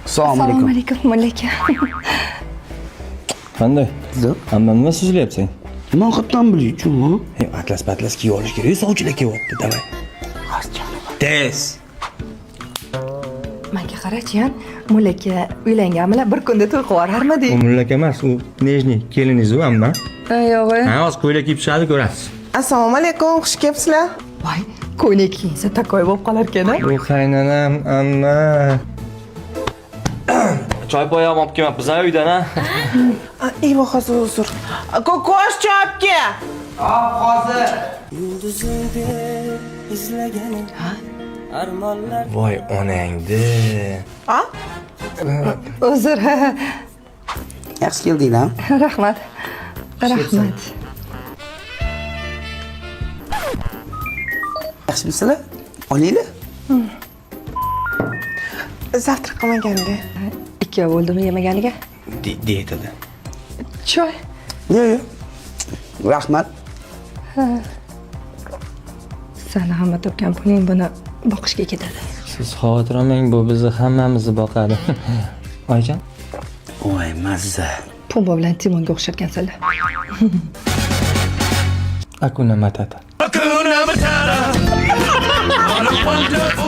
Assalomu Assalomu alaykum. alaykum malaka. Qanday? Qiziq. Amma nima suzilyapsan? Nima qilibdan bilaychi u? Atlas kiyib olish kerak. Sovchilar kelyapti, davay. Tez. Menga qarachiyan, malaka uylanganmilar, bir kunda to'y qilib yuborarmidi? U mullak emas, u nejniy keliniz u amma. Yo'q. Ha, hozir ko'ylak kiyib chiqadi, ko'rasiz. Assalomu alaykum, xush kelibsizlar. Voy, ko'ylak kiysa takoy bo'lib qolar ekan-a? U qaynanam, amma. Choy poyam olib kelmabmiz, uydan, ha? Eyvah, hozir uzr. Ko'kosh chop kel. Voy onangni. Ha? Uzr. Yaxshi keldinglar. Rahmat. Rahmat. Yaxshimisizlar? Olinglar. Zavtrak qilmaganda. Ikkov bo'ldimi yemaganiga? Dietada. Choy. Yo'q. Rahmat. Sani hamma topgan puling buni boqishga ketadi. Siz xavotir olmang, bu bizni hammamizni boqadi. Oyjon? Voy, mazza. Pumba bilan Timonga o'xshatgansizlar. Hakuna Matata. Hakuna Matata. What a wonderful